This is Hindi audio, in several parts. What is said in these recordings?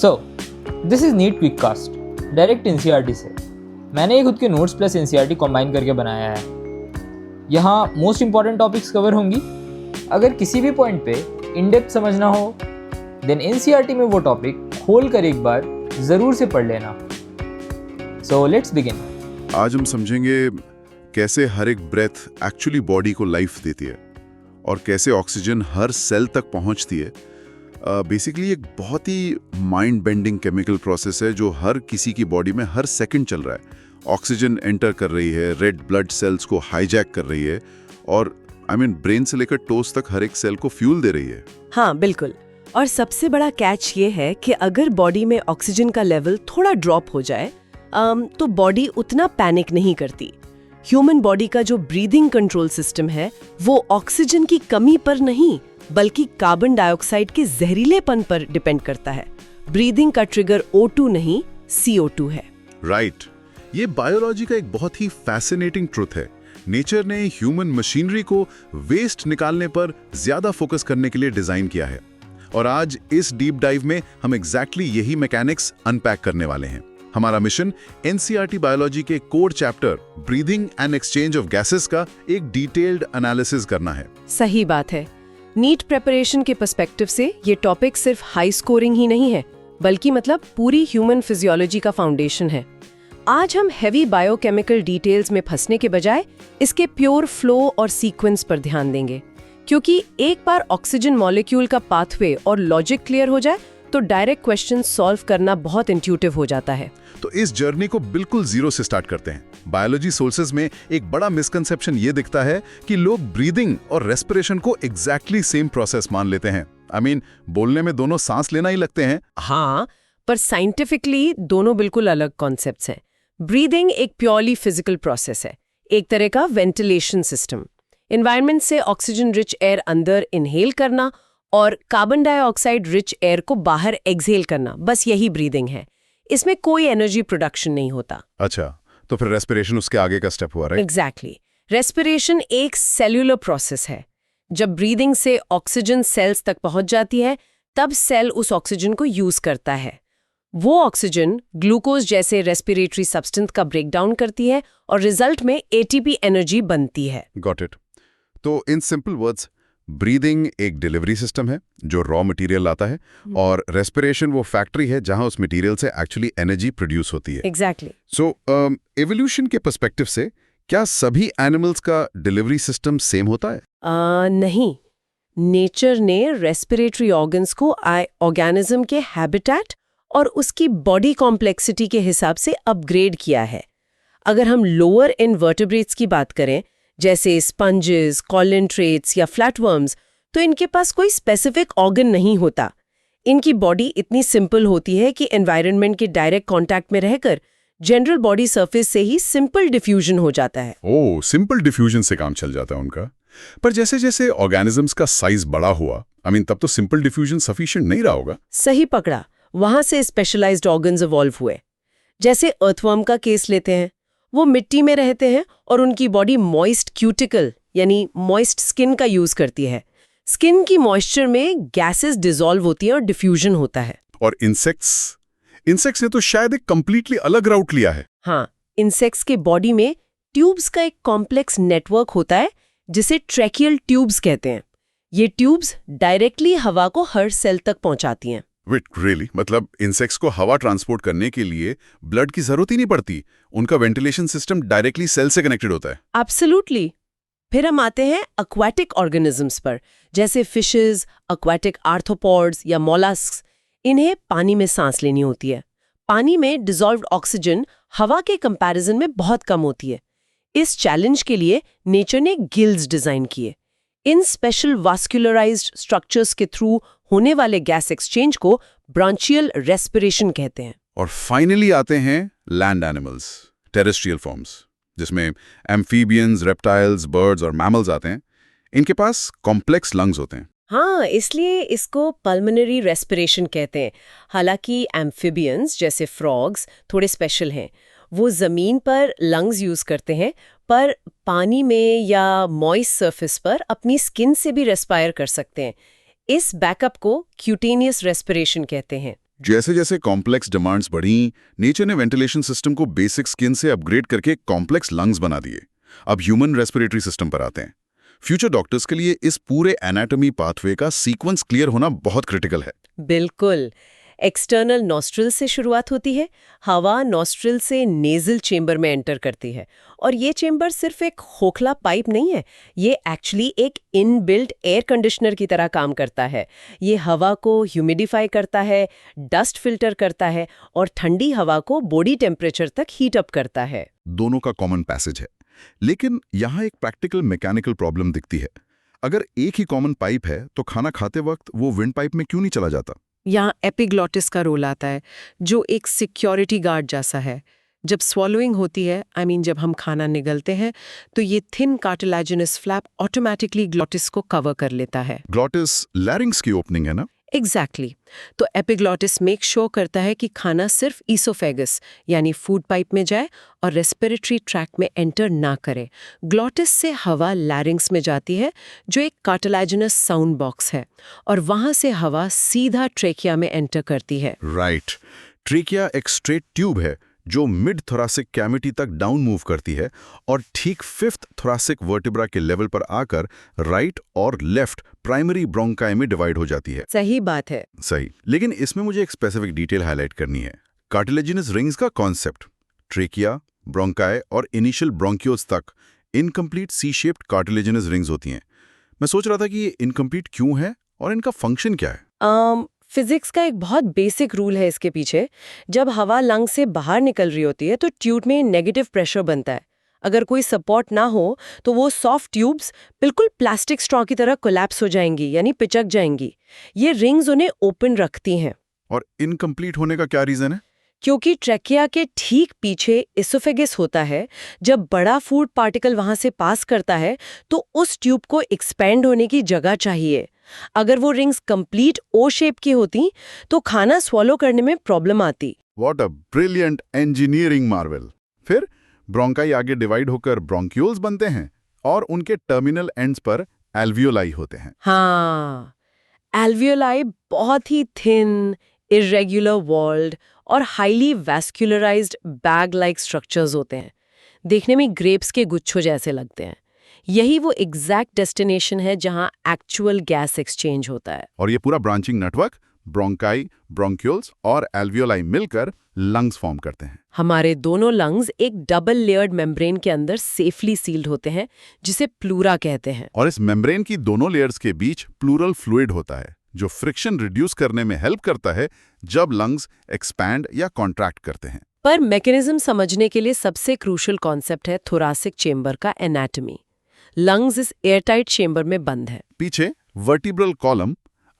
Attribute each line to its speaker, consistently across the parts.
Speaker 1: So this is NEET quickcast direct NCERT से। मैंने ये खुद के नोट्स प्लस एनसीईआरटी कंबाइन करके बनाया है। यहाँ मोस्ट इंपॉर्टेंट टॉपिक्स कवर होंगी। अगर किसी भी पॉइंट पे इन डेप्थ समझना हो देन एनसीईआरटी में वो टॉपिक खोल कर एक बार ज़रूर से पढ़ लेना। So let's begin.
Speaker 2: आज हम समझेंगे कैसे हर एक ब्रेथ एक्चुअली बॉडी को लाइफ देती है और कैसे ऑक्सीजन हर सेल तक पहुंचती है। बेसिकली एक बहुत ही माइंड बेंडिंग केमिकल प्रोसेस है जो हर किसी की बॉडी में हर सेकंड चल रहा है। ऑक्सीजन एंटर कर रही है, रेड ब्लड सेल्स को हाईजैक कर रही है और ब्रेन से लेकर टोस तक हर एक सेल को फ्यूल दे रही है।
Speaker 3: हाँ बिल्कुल। और सबसे बड़ा कैच ये है कि अगर बॉडी में ऑक्सीजन का लेवल थोड़ा ड्रॉप हो जाए तो बॉडी उतना पैनिक नहीं करती। ह्यूमन बॉडी का जो ब्रीदिंग कंट्रोल सिस्टम है वो ऑक्सीजन की कमी पर नहीं बल्कि कार्बन डाइऑक्साइड के जहरीलेपन पर डिपेंड करता है। ब्रीदिंग का ट्रिगर O2 नहीं CO2 है।
Speaker 2: राइट। ये बायोलॉजी का एक बहुत ही फैसिनेटिंग ट्रुथ है। नेचर ने ह्यूमन मशीनरी को वेस्ट निकालने पर ज्यादा फोकस करने के लिए डिजाइन किया है और आज इस डीप डाइव में हम एग्जैक्टली यही मैकेनिक्स अनपैक करने वाले हैं। हमारा मिशन एनसीईआरटी बायोलॉजी के core chapter breathing and exchange of gases का एक डिटेल्ड एनालिसिस करना है।
Speaker 3: सही बात है। नीट प्रिपरेशन के पर्सपेक्टिव से ये टॉपिक सिर्फ हाई स्कोरिंग ही नहीं है बल्कि पूरी ह्यूमन फिजियोलॉजी का फाउंडेशन है। आज हम हेवी बायोकेमिकल डिटेल्स में फंसने के बजाय इसके प्योर फ्लो और सीक्वेंस पर ध्यान देंगे, क्योंकि एक बार ऑक्सीजन मॉलिक्यूल का पाथवे और लॉजिक क्लियर हो जाए तो डायरेक्ट क्वेश्चन सॉल्व करना बहुत इंट्यूटिव हो जाता है।
Speaker 2: तो इस जर्नी को बिल्कुल जीरो से स्टार्ट करते हैं। बायोलॉजी सोर्सेज में एक बड़ा मिसकंसेप्शन ये दिखता है कि लोग ब्रीदिंग और रेस्पिरेशन को एग्जैक्टली सेम प्रोसेस मान लेते हैं। बोलने में दोनों सांस लेना ही लगते हैं।
Speaker 3: हाँ, पर साइंटिफिकली दोनों बिल्कुल अलग कॉन्सेप्ट्स हैं। ब्रीदिंग एक प्योरली फिजिकल प्रोसेस है, एक तरह का वेंटिलेशन सिस्टम। एनवायरनमेंट से ऑक्सीजन रिच एयर अंदर इनहेल करना और कार्बन डाइऑक्साइड रिच एयर को बाहर एक्सहेल करना, बस यही ब्रीदिंग है। इसमें कोई एनर्जी प्रोडक्शन नहीं होता।
Speaker 2: अच्छा, तो फिर रेस्पिरेशन उसके आगे का स्टेप हुआ, राइट?
Speaker 3: एग्जैक्टली। रेस्पिरेशन एक सेल्यूलर प्रोसेस है। जब ब्रीदिंग से ऑक्सीजन सेल्स तक पहुंच जाती है तब सेल उस ऑक्सीजन को यूज करता है। वो ऑक्सीजन ग्लूकोज जैसे रेस्पिरेटरी सब्सटेंस का ब्रेकडाउन करती है और रिजल्ट में एटीपी एनर्जी बनती है।
Speaker 2: Got it. तो इन सिंपल वर्ड्स ब्रीदिंग एक डिलीवरी सिस्टम है जो रॉ मटेरियल लाता है और रेस्पिरेशन वो फैक्ट्री है जहां उस मटेरियल से एक्चुअली एनर्जी प्रोड्यूस होती है।
Speaker 3: एग्जैक्टली।
Speaker 2: सो एवोल्यूशन के पर्सपेक्टिव से क्या सभी एनिमल्स का डिलीवरी सिस्टम सेम होता है?
Speaker 3: नहीं। नेचर ने रेस्पिरेटरी ऑर्गन्स को ऑर्गेनिज्म के हैबिटेट और उसकी बॉडी कॉम्प्लेक्सिटी के हिसाब से अपग्रेड किया है। अगर हम लोअर इनवर्टेब्रेट्स की बात करें जैसे स्पंजेस, कॉलिन्ट्रेट्स या फ्लैटवर्म्स, तो इनके पास कोई स्पेसिफिक ऑर्गन नहीं होता। इनकी बॉडी इतनी सिंपल होती है कि एनवायरनमेंट के डायरेक्ट कांटेक्ट में रहकर जनरल बॉडी सरफेस से ही सिंपल डिफ्यूजन हो जाता है।
Speaker 2: ओह, सिंपल डिफ्यूजन से काम चल जाता है उनका। पर जैसे जैसे ऑर्गेनिजम्स का साइज बड़ा हुआ, तब तो सिंपल डिफ्यूजन सफिशिएंट नहीं रहा होगा।
Speaker 3: सही पकड़ा। वहां से स्पेशलाइज्ड ऑर्गन्स इवॉल्व हुए। जैसे अर्थवर्म का केस लेते हैं, वो मिट्टी में रहते हैं और उनकी बॉडी मॉइस्ट क्यूटिकल यानी मॉइस्ट स्किन का यूज करती है। स्किन की मॉइस्चर में गैसेस डिसॉल्व होती हैं और डिफ्यूजन होता है।
Speaker 2: और इंसेक्ट्स ने तो शायद एक कंप्लीटली अलग राउट लिया है।
Speaker 3: हाँ, इंसेक्ट्स के बॉडी में ट्यूब्स का एक कॉम्प्लेक्स नेटवर्क होता है जिसे ट्रैकियल ट्यूब्स कहते हैं। ये ट्यूब्स डायरेक्टली हवा को हर सेल तक पहुंचाती हैं।
Speaker 2: विट रियली? मतलब इंसेक्ट्स को हवा ट्रांसपोर्ट करने के लिए ब्लड की जरूरत ही नहीं पड़ती, उनका वेंटिलेशन सिस्टम डायरेक्टली सेल से कनेक्टेड होता है।
Speaker 3: एब्सोल्युटली। फिर हम आते हैं एक्वाटिक ऑर्गेनिजम्स पर, जैसे फिशेस, एक्वाटिक आर्थ्रोपॉड्स या मोलस्क्स। इन्हें पानी में सांस लेनी होती है। पानी में डिसॉल्व्ड ऑक्सीजन हवा के कंपैरिजन में बहुत कम होती है। इस चैलेंज के लिए नेचर ने गिल्स डिजाइन किए। इन स्पेशल वास्कुलराइज्ड स्ट्रक्चर्स के थ्रू होने वाले गैस एक्सचेंज को ब्रांचियल रेस्पिरेशन कहते हैं।
Speaker 2: और फाइनली आते हैं लैंड एनिमल्स, टेरेस्ट्रियल फॉर्म्स, जिसमें एम्फीबियंस, रेप्टाइल्स, बर्ड्स और मैमल्स आते हैं। इनके पास कॉम्प्लेक्स लंग्स होते हैं।
Speaker 3: हाँ, इसलिए इसको पल्मोनरी रेस्पिरेशन कहते हैं। हालांकि एम्फीबियंस जैसे फ्रॉग्स थोड़े स्पेशल हैं। वो जमीन पर लंग्स यूज करते हैं पर पानी में या मॉइस्ट सरफेस पर अपनी स्किन से भी रेस्पायर कर सकते हैं। इस बैकअप को क्यूटेनियस रेस्पिरेशन कहते हैं।
Speaker 2: जैसे जैसे कॉम्प्लेक्स डिमांड्स बढ़ी, नेचर ने वेंटिलेशन सिस्टम को बेसिक स्किन से अपग्रेड करके कॉम्प्लेक्स लंग्स बना दिए। अब ह्यूमन रेस्पिरेटरी सिस्टम पर आते हैं। फ्यूचर डॉक्टर्स के लिए इस पूरे एनाटॉमी पाथवे का सीक्वेंस क्लियर होना बहुत क्रिटिकल है।
Speaker 3: बिल्कुल। एक्सटर्नल नॉस्ट्रिल से शुरुआत होती है। हवा नॉस्ट्रिल से नेजल चेंबर में एंटर करती है और ये चेंबर सिर्फ एक खोखला पाइप नहीं है, ये एक्चुअली एक इनबिल्ट एयर कंडीशनर की तरह काम करता है। ये हवा को ह्यूमिडिफाई करता है, डस्ट फिल्टर करता है और ठंडी हवा को बॉडी टेम्परेचर तक हीट अप करता है।
Speaker 2: दोनों का कॉमन पैसेज है, लेकिन यहाँ एक प्रैक्टिकल मैकेनिकल प्रॉब्लम दिखती है। अगर एक ही कॉमन पाइप है तो खाना खाते वक्त वो विंड पाइप में क्यों नहीं चला जाता?
Speaker 3: यहाँ एपिग्लॉटिस का रोल आता है, जो एक सिक्योरिटी गार्ड जैसा है। जब स्वॉलोइंग होती है, जब हम खाना निगलते हैं, तो ये thin cartilaginous flap automatically glottis को कवर कर लेता है।
Speaker 2: ग्लॉटिस लैरिंग्स की ओपनिंग है ना?
Speaker 3: एग्जैक्टली। तो एपिग्लॉटिस मेक श्योर करता है कि खाना सिर्फ ईसोफेगस यानी फूड पाइप में जाए और रेस्पिरेटरी ट्रैक्ट में एंटर ना करे। ग्लॉटिस से हवा लैरिंग्स में जाती है, जो एक कार्टिलेजिनस साउंड बॉक्स है, और वहां से हवा सीधा ट्रेकिया में एंटर करती है।
Speaker 2: राइट। ट्रेकिया एक स्ट्रेट ट्यूब है जो मिड थोरासिक कैविटी तक डाउन मूव करती है और ठीक 5th थोरासिक वर्टिब्रा के लेवल पर आकर राइट और लेफ्ट प्राइमरी ब्रोंकाई में डिवाइड हो जाती है।
Speaker 3: सही बात है।
Speaker 2: सही। लेकिन इसमें मुझे एक स्पेसिफिक डिटेल हाईलाइट करनी है। कार्टिलेजिनस रिंग्स का कॉन्सेप्ट, ट्रेकिया, ब्रोंकाई और इनिशियल ब्रोंकियोल्स तक incomplete C shaped cartilaginous rings होती हैं। मैं सोच रहा था कि ये इनकम्प्लीट क्यों है और इनका फंक्शन क्या है?
Speaker 3: फिजिक्स का एक बहुत बेसिक रूल है इसके पीछे। जब हवा लंग से बाहर निकल रही होती है तो ट्यूब में नेगेटिव प्रेशर बनता है। अगर कोई सपोर्ट ना हो तो वो सॉफ्ट ट्यूब्स बिल्कुल प्लास्टिक स्ट्रॉ की तरह कोलैप्स हो जाएंगी, यानी पिचक जाएंगी। ये रिंग्स उन्हें ओपन रखती हैं।
Speaker 2: और इनकम्प्लीट होने का क्या रीजन है?
Speaker 3: क्योंकि ट्रेकिया के ठीक पीछे इसोफेगस होता है। जब बड़ा फूड पार्टिकल वहां से पास करता है तो उस ट्यूब को एक्सपेंड होने की जगह चाहिए। अगर वो रिंग्स कंप्लीट ओ शेप की होती तो खाना स्वॉलो करने में प्रॉब्लम आती।
Speaker 2: What a brilliant engineering marvel. फिर ब्रोंकाई आगे डिवाइड होकर ब्रोंक्यूल्स बनते हैं और उनके टर्मिनल एंड्स पर एल्वियोलाई होते हैं।
Speaker 3: हाँ, एल्वियोलाई बहुत ही थिन, इर्रेगुलर वॉल्ड और highly vascularised bag like structures होते हैं। देखने में ग्रेप्स के गुच्छों जैसे लगते हैं। यही वो एग्जैक्ट डेस्टिनेशन है जहां एक्चुअल गैस एक्सचेंज होता है।
Speaker 2: और ये पूरा ब्रांचिंग नेटवर्क ब्रोंकाई, ब्रोंक्यूल्स और एल्वियोलाई मिलकर लंग्स फॉर्म करते हैं।
Speaker 3: हमारे दोनों लंग्स एक डबल लेयर्ड मेम्ब्रेन के अंदर सेफली सील्ड होते हैं, जिसे प्लूरा कहते हैं।
Speaker 2: और इस मेम्ब्रेन की दोनों लेयर्स के बीच प्लूरल फ्लूइड होता है जो फ्रिक्शन रिड्यूस करने में हेल्प करता है जब लंग्स एक्सपैंड या कॉन्ट्रैक्ट करते हैं।
Speaker 3: पर मैकेनिज्म समझने के लिए सबसे क्रूशियल कॉन्सेप्ट है थोरासिक चेंबर का एनाटॉमी। लंग्स इस एयरटाइट चेंबर में बंद है।
Speaker 2: पीछे वर्टिब्रल कॉलम,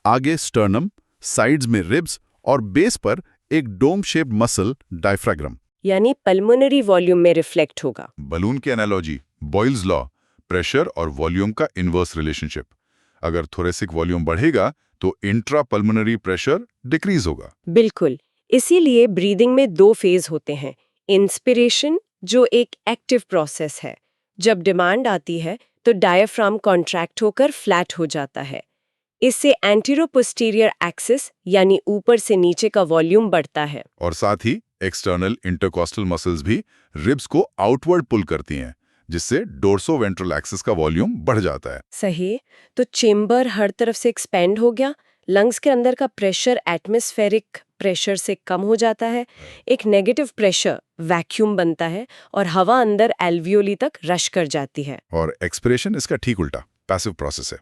Speaker 2: आगे स्टर्नम, साइड्स में रिब्स और बेस पर एक डोम शेप्ड मसल डायफ्राग्राम,
Speaker 3: यानी पल्मोनरी वॉल्यूम में रिफ्लेक्ट होगा।
Speaker 2: बलून की एनालॉजी, बॉयल्स लॉ, प्रेशर और वॉल्यूम का इनवर्स रिलेशनशिप। अगर थोरेसिक वॉल्यूम बढ़ेगा तो इंट्रा पल्मोनरी प्रेशर डिक्रीज होगा।
Speaker 3: बिल्कुल। इसीलिए ब्रीदिंग में 2 फेज होते हैं। इंस्पिरेशन, जो एक एक्टिव प्रोसेस है। जब डिमांड आती है तो डायफ्राम कॉन्ट्रैक्ट होकर फ्लैट हो जाता है। इससे एंटीरो-पोस्टीरियर एक्सिस यानी ऊपर से नीचे का वॉल्यूम बढ़ता है।
Speaker 2: और साथ ही एक्सटर्नल इंटरकॉस्टल मसल्स भी रिब्स को आउटवर्ड पुल करती हैं, जिससे डोर्सो वेंट्रल एक्सिस का वॉल्यूम बढ़ जाता है।
Speaker 3: सही। तो चेंबर हर तरफ से एक्सपेंड हो गया। लंग्स के अंदर का प्रेशर एटमॉस्फेरिक प्रेशर से कम हो जाता है। एक नेगेटिव प्रेशर वैक्यूम बनता है और हवा अंदर एल्वियोली तक रश कर जाती है।
Speaker 2: और एक्सपिरेशन इसका ठीक उल्टा, पैसिव प्रोसेस है।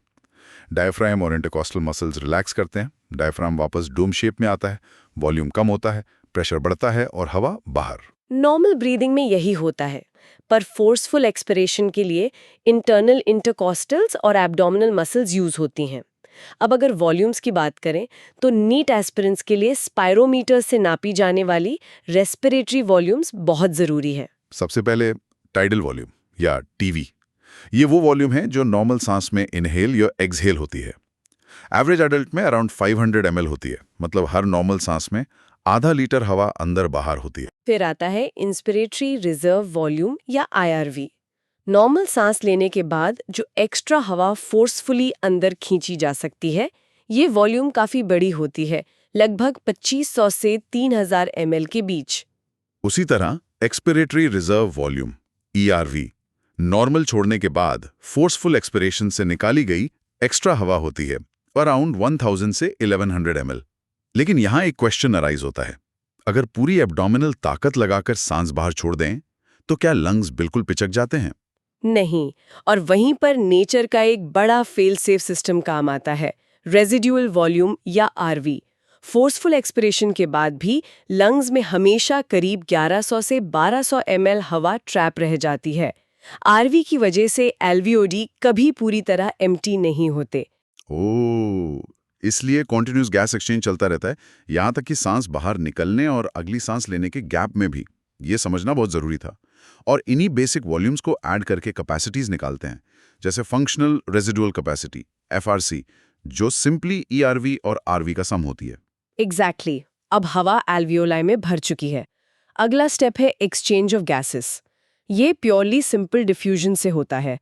Speaker 2: डायफ्राम और इंटरकॉस्टल मसल्स रिलैक्स करते हैं, डायफ्राम वापस डोम शेप में आता है, वॉल्यूम कम होता है, प्रेशर बढ़ता है और हवा बाहर।
Speaker 3: नॉर्मल ब्रीदिंग में यही होता है, पर फोर्सफुल एक्सपिरेशन के लिए इंटरनल इंटरकॉस्टल्स और एब्डोमिनल मसल्स यूज होती हैं। अब अगर वॉल्यूम्स की बात करें तो नीट एस्पिरेंस के लिए स्पायरोमीटर से नापी जाने वाली रेस्पिरेटरी वॉल्यूम्स बहुत जरूरी है।
Speaker 2: सबसे पहले टाइडल वॉल्यूम या टीवी। ये वो वॉल्यूम है जो नॉर्मल सांस में इनहेल या एक्सहेल होती है। एवरेज एडल्ट में अराउंड 500 ml होती है, मतलब हर नॉर्मल सांस में आधा लीटर हवा अंदर बाहर होती है।
Speaker 3: फिर आता है इंस्पिरेटरी रिजर्व वॉल्यूम या IRV। नॉर्मल सांस लेने के बाद जो एक्स्ट्रा हवा फोर्सफुली अंदर खींची जा सकती है, ये वॉल्यूम काफी बड़ी होती है, लगभग 2500 से 3000 ml के बीच।
Speaker 2: उसी तरह expiratory reserve volume ERV normal छोड़ने के बाद फोर्सफुल एक्सपिरेशन से निकाली गई एक्स्ट्रा हवा होती है, अराउंड 1000 से 1100 ml। लेकिन यहाँ एक क्वेश्चन अराइज होता है, अगर पूरी एब्डोमिनल ताकत लगाकर सांस बाहर छोड़ दें तो क्या लंग्स बिल्कुल पिचक जाते हैं?
Speaker 3: नहीं, और वहीं पर नेचर का एक बड़ा फेल सेफ सिस्टम काम आता है, रेजिड्यूअल वॉल्यूम या RV। फोर्सफुल एक्सपिरेशन के बाद भी लंग्स में हमेशा करीब 1100 से 1200 ml हवा ट्रैप रह जाती है। RV की वजह से एल्वियोडी कभी पूरी तरह एम्प्टी नहीं होते।
Speaker 2: ओह, इसलिए कॉन्टिन्यूस गैस एक्सचेंज चलता रहता है, यहाँ तक कि सांस बाहर निकलने और अगली सांस लेने के गैप में भी। ये समझना बहुत ज़रूरी था। और इन्हीं बेसिक वॉल्यूम्स को ऐड करके कैपेसिटीज निकालते हैं, जैसे फंक्शनल रेजिडुअल कैपेसिटी FRC, जो सिंपली ERV और RV का सम होती है।
Speaker 3: एग्जैक्टली। अब हवा एल्वियोलाई में भर चुकी है। अगला स्टेप है एक्सचेंज ऑफ गैसेस। ये प्योरली सिंपल डिफ्यूजन से होता है।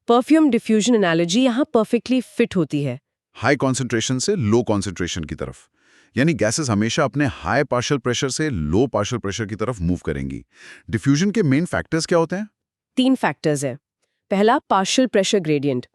Speaker 3: परफ्यूम डिफ्यूजन एनालॉजी यहाँ परफेक्टली फिट होती है।
Speaker 2: हाई कॉन्सेंट्रेशन से लो कॉन्सेंट्रेशन की तरफ, यानी गैसेस हमेशा अपने हाई पार्शियल प्रेशर से लो पार्शियल प्रेशर की तरफ मूव करेंगी। डिफ्यूजन के मेन फैक्टर्स क्या होते हैं?
Speaker 3: 3 फैक्टर्स है। पहला, पार्शियल प्रेशर ग्रेडियंट।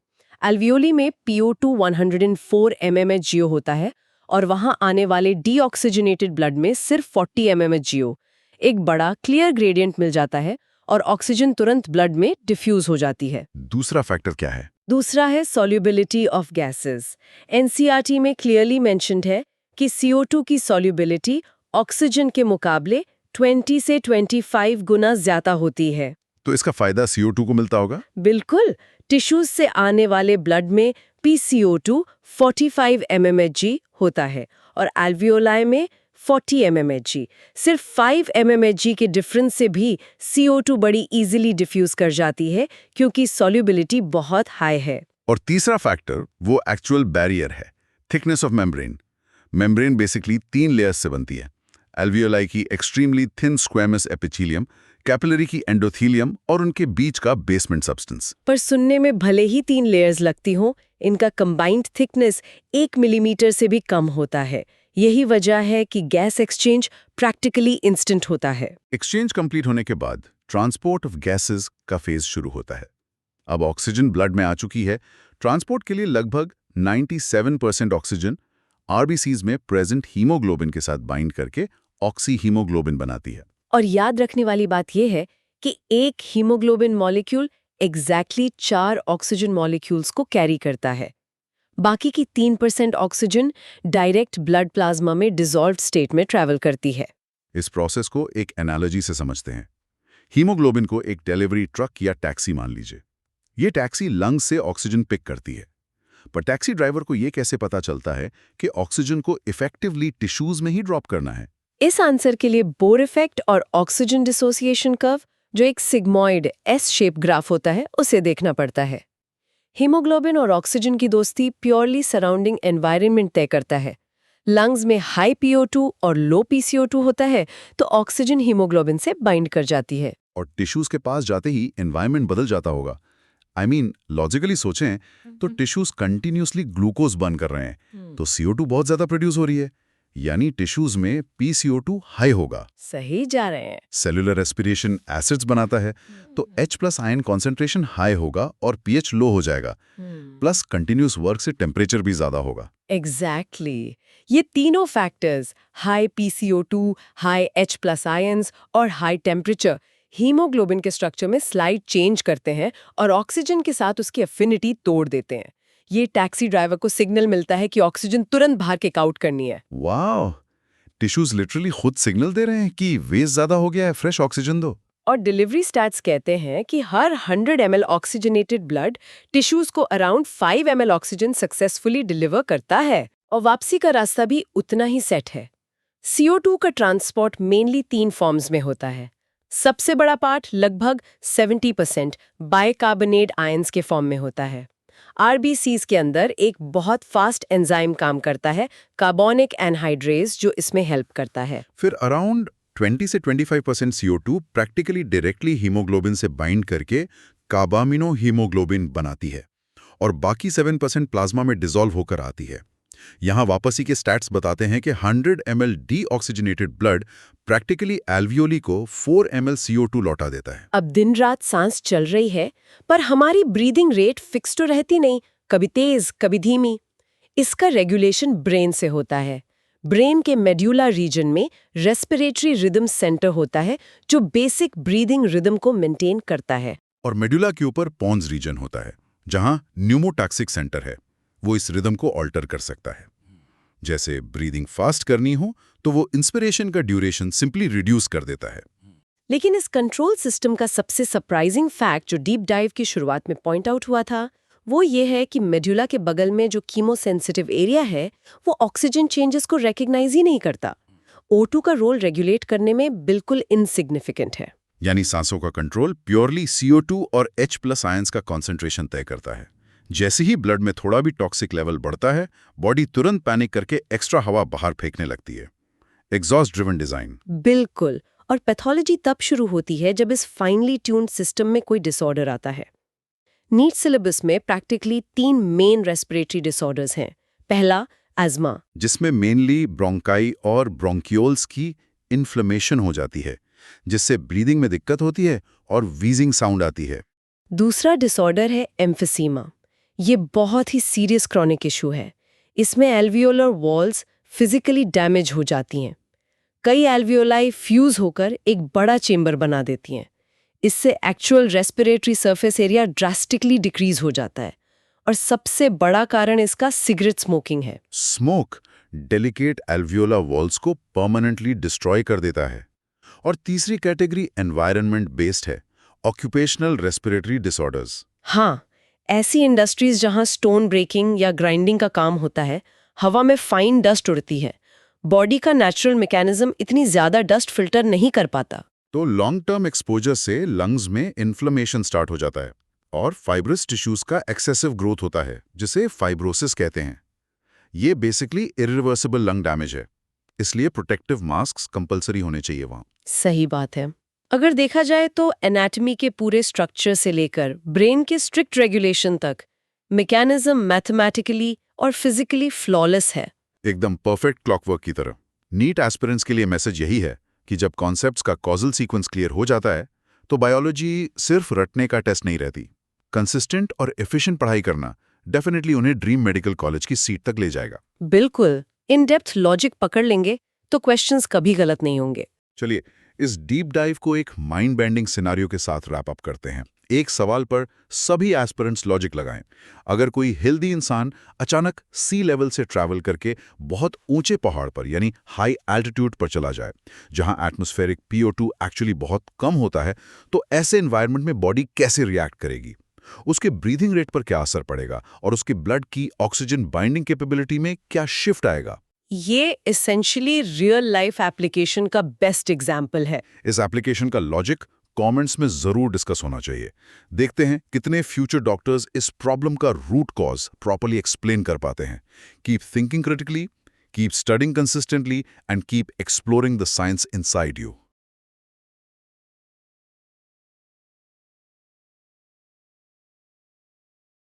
Speaker 3: एल्वियोली में PO2 104 mmHg होता है और वहां आने वाले डीऑक्सीजनेटेड ब्लड में सिर्फ 40 mmHg। एक बड़ा क्लियर ग्रेडियंट मिल जाता है और ऑक्सीजन तुरंत ब्लड में डिफ्यूज हो जाती है।
Speaker 2: दूसरा फैक्टर क्या है?
Speaker 3: दूसरा है सॉल्युबिलिटी ऑफ गैसेस। NCERT में क्लियरली मेंशन्ड है कि CO2 की सॉल्युबिलिटी ऑक्सीजन के मुकाबले 20 से 25 गुना ज्यादा होती है।
Speaker 2: तो इसका फायदा CO2 को मिलता होगा?
Speaker 3: बिल्कुल। टिश्यूज से आने वाले ब्लड में PCO2 45 mmHg होता है और एल्वियोलाई में 40 mmHg। सिर्फ 5 mmHg के डिफरेंस से भी CO2 बड़ी इजीली डिफ्यूज कर जाती है क्योंकि सॉल्युबिलिटी बहुत हाई है।
Speaker 2: और तीसरा फैक्टर वो एक्चुअल बैरियर है, thickness of membrane. Membrane basically 3 layers से बनती है। एल्वियोलाई की extremely thin squamous epithelium, capillary की एंडोथेलियम और उनके बीच का बेसमेंट सब्सटेंस।
Speaker 3: पर सुनने में भले ही 3 लेयर्स लगती हों, इनका कंबाइंड थिकनेस 1 मिलीमीटर से भी कम होता है। यही वजह है कि गैस एक्सचेंज प्रैक्टिकली इंस्टेंट होता है।
Speaker 2: एक्सचेंज कंप्लीट होने के बाद ट्रांसपोर्ट ऑफ गैसेस का फेज शुरू होता है। अब ऑक्सीजन ब्लड में आ चुकी है। ट्रांसपोर्ट के लिए लगभग 97% ऑक्सीजन RBCs में प्रेजेंट हीमोग्लोबिन के साथ बाइंड करके ऑक्सी हीमोग्लोबिन बनाती है।
Speaker 3: और याद रखने वाली बात यह है कि एक haemoglobin molecule exactly 4 oxygen molecules को कैरी करता है। बाकी की 3% ऑक्सीजन डायरेक्ट ब्लड प्लाज्मा में डिसॉल्व्ड स्टेट में ट्रैवल करती है।
Speaker 2: इस प्रोसेस को एक एनालॉजी से समझते हैं। हीमोग्लोबिन को एक डिलीवरी ट्रक या टैक्सी मान लीजिए। ये टैक्सी लंग्स से ऑक्सीजन पिक करती है, पर टैक्सी ड्राइवर को ये कैसे पता चलता है कि ऑक्सीजन को इफेक्टिवली टिश्यूज में ही ड्रॉप करना है?
Speaker 3: इस आंसर के लिए बोर इफेक्ट और ऑक्सीजन डिसोसिएशन कर्व, जो एक सिग्मॉइड S शेप ग्राफ होता है, उसे देखना पड़ता है। हीमोग्लोबिन और ऑक्सीजन की दोस्ती प्योरली सराउंडिंग एनवायरनमेंट तय करता है। लंग्स में हाई PO2 और लो PCO2 होता है तो ऑक्सीजन हीमोग्लोबिन से बाइंड कर जाती है।
Speaker 2: और टिश्यूज के पास जाते ही एनवायरनमेंट बदल जाता होगा। लॉजिकली सोचें तो टिश्यूज कंटिन्यूसली ग्लूकोज बर्न कर रहे हैं, तो CO2 बहुत ज्यादा प्रोड्यूस हो रही है, यानी टिश्यूज में PCO2 हाई होगा।
Speaker 3: सही जा रहे हैं।
Speaker 2: सेलुलर रेस्पिरेशन एसिड्स बनाता है, तो H+ आयन कॉन्सेंट्रेशन हाई होगा और pH लो हो जाएगा। प्लस कंटिन्यूस वर्क से टेम्परेचर भी ज्यादा होगा।
Speaker 3: एग्जैक्टली। ये तीनों factors, high PCO2, high H+ ions और हाई टेम्परेचर, हीमोग्लोबिन के स्ट्रक्चर में स्लाइड चेंज करते हैं और ऑक्सीजन के साथ उसकी एफिनिटी तोड़ देते हैं। ये टैक्सी ड्राइवर को सिग्नल मिलता है कि ऑक्सीजन तुरंत बाहर किक आउट करनी है।
Speaker 2: वाह, टिश्यूज लिटरली खुद सिग्नल दे रहे हैं कि वेस्ट ज्यादा हो गया है, फ्रेश ऑक्सीजन दो।
Speaker 3: और डिलीवरी स्टैट्स कहते हैं कि हर 100 ml ऑक्सीजनेटेड ब्लड टिश्यूज को around 5 ml oxygen successfully deliver करता है। और वापसी का रास्ता भी उतना ही सेट है। CO2 का ट्रांसपोर्ट मेनली 3 फॉर्म्स में होता है। सबसे बड़ा पार्ट लगभग 70% बाइकार्बोनेट आयंस के फॉर्म में होता है। RBCs के अंदर एक बहुत फास्ट एंजाइम काम करता है, कार्बोनिक एनहाइड्रेज, जो इसमें हेल्प करता है।
Speaker 2: फिर अराउंड 20 से 25% CO2 प्रैक्टिकली डायरेक्टली हीमोग्लोबिन से बाइंड करके कार्बामिनो हीमोग्लोबिन बनाती है और बाकी 7% प्लाज्मा में डिसॉल्व होकर आती है। यहाँ वापस ही के स्टैट्स बताते हैं कि 100 ml deoxygenated blood practically alveoli को 4 ml CO2 लौटा देता है।
Speaker 3: अब दिन रात सांस चल रही है, पर हमारी ब्रीदिंग रेट फिक्स तो रहती नहीं, कभी तेज कभी धीमी। इसका रेगुलेशन ब्रेन से होता है। ब्रेन के मेड्यूला रीजन में रेस्पिरेटरी रिदम सेंटर होता है जो बेसिक ब्रीदिंग रिदम को मेंटेन करता है।
Speaker 2: और मेडुला के ऊपर पॉन्स रीजन होता है जहां न्यूमोटैक्सिक सेंटर है, वो इस रिदम को ऑल्टर कर सकता है। जैसे ब्रीदिंग फास्ट करनी हो तो वो इंस्पिरेशन का ड्यूरेशन सिंपली रिड्यूस कर देता है।
Speaker 3: लेकिन इस कंट्रोल सिस्टम का सबसे सरप्राइजिंग फैक्ट जो डीप डाइव की शुरुआत में पॉइंट आउट हुआ था, वो ये है कि मेडुला के बगल में जो कीमोसेंसिटिव एरिया है वो ऑक्सीजन चेंजेस को रिकॉग्नाइज ही नहीं करता। O2 का रोल रेगुलेट करने में बिल्कुल इनसिग्निफिकेंट है।
Speaker 2: यानी सांसों का कंट्रोल प्योरली CO2 और H+ आयंस का कॉन्सेंट्रेशन तय करता है। जैसे ही ब्लड में थोड़ा भी टॉक्सिक लेवल बढ़ता है, बॉडी तुरंत पैनिक करके एक्स्ट्रा हवा बाहर फेंकने लगती है। Exhaust driven design.
Speaker 3: बिल्कुल। और पैथोलॉजी तब शुरू होती है जब इस फाइनली ट्यून्ड सिस्टम में कोई डिसऑर्डर आता है। नीट सिलेबस में प्रैक्टिकली 3 मेन रेस्पिरेटरी डिसऑर्डर्स हैं। पहला, अस्थमा,
Speaker 2: जिसमें मेनली ब्रोंकाई और ब्रोंकियोल्स की इन्फ्लेमेशन हो जाती है, जिससे ब्रीदिंग में दिक्कत होती है और वीजिंग साउंड आती है।
Speaker 3: दूसरा डिसऑर्डर है एम्फिसीमा। ये बहुत ही सीरियस क्रॉनिक इशू है। इसमें एल्वियोलर वॉल्स फिजिकली डैमेज हो जाती हैं। कई एल्वियोलाई फ्यूज होकर एक बड़ा चेंबर बना देती हैं। इससे actual respiratory surface area drastically decrease हो जाता है। और सबसे बड़ा कारण इसका सिगरेट स्मोकिंग है।
Speaker 2: स्मोक डेलिकेट एल्वियोला वॉल्स को परमानेंटली डिस्ट्रॉय कर देता है। और तीसरी कैटेगरी एनवायरनमेंट बेस्ड है, ऑक्यूपेशनल रेस्पिरेटरी डिसऑर्डर्स।
Speaker 3: हाँ, ऐसी इंडस्ट्रीज जहां स्टोन ब्रेकिंग या ग्राइंडिंग का काम होता है, हवा में फाइन डस्ट उड़ती है। बॉडी का नेचुरल मैकेनिज्म इतनी ज्यादा डस्ट फिल्टर नहीं कर पाता।
Speaker 2: तो लॉन्ग टर्म एक्सपोजर से लंग्स में इन्फ्लेमेशन स्टार्ट हो जाता है और फाइब्रस टिश्यूज का एक्सेसिव ग्रोथ होता है, जिसे फाइब्रोसिस कहते हैं। ये बेसिकली इरिवर्सिबल लंग डैमेज है, इसलिए प्रोटेक्टिव मास्क कंपलसरी होने चाहिए वहां।
Speaker 3: सही बात है। अगर देखा जाए तो एनाटॉमी के पूरे स्ट्रक्चर से लेकर ब्रेन के स्ट्रिक्ट रेगुलेशन तक मैकेनिज्म मैथमेटिकली और फिजिकली फ्लॉलेस है।
Speaker 2: एकदम परफेक्ट क्लॉकवर्क की तरह। नीट एस्पिरेंट्स के लिए मैसेज यही है कि जब कॉन्सेप्ट्स का कॉजल सीक्वेंस क्लियर हो जाता है तो बायोलॉजी सिर्फ रटने का टेस्ट नहीं रहती। कंसिस्टेंट और एफिशिएंट पढ़ाई करना डेफिनेटली उन्हें ड्रीम मेडिकल कॉलेज की सीट तक ले जाएगा।
Speaker 3: बिल्कुल, इन डेप्थ लॉजिक पकड़ लेंगे तो क्वेश्चंस कभी गलत नहीं होंगे।
Speaker 2: चलिए इस डीप डाइव को एक माइंड बेंडिंग सिनारियो के साथ रैप अप करते हैं। एक सवाल पर सभी एस्पिरेंट्स लॉजिक लगाएं। अगर कोई हेल्दी इंसान अचानक सी लेवल से ट्रैवल करके बहुत ऊंचे पहाड़ पर यानी हाई एल्टीट्यूड पर चला जाए, जहां एटमॉस्फेरिक PO2 एक्चुअली बहुत कम होता है, तो ऐसे एनवायरनमेंट में बॉडी कैसे रिएक्ट करेगी? उसके ब्रीथिंग रेट पर क्या असर पड़ेगा और उसके ब्लड की ऑक्सीजन बाइंडिंग कैपेबिलिटी में क्या शिफ्ट आएगा?
Speaker 3: ये एसेंशियली रियल लाइफ एप्लीकेशन का बेस्ट एग्जाम्पल है।
Speaker 2: इस एप्लीकेशन का लॉजिक कमेंट्स में जरूर डिस्कस होना चाहिए। देखते हैं कितने फ्यूचर डॉक्टर्स इस प्रॉब्लम का रूट कॉज प्रॉपर्ली एक्सप्लेन कर पाते हैं। Keep thinking critically, keep studying consistently and keep exploring the science inside you.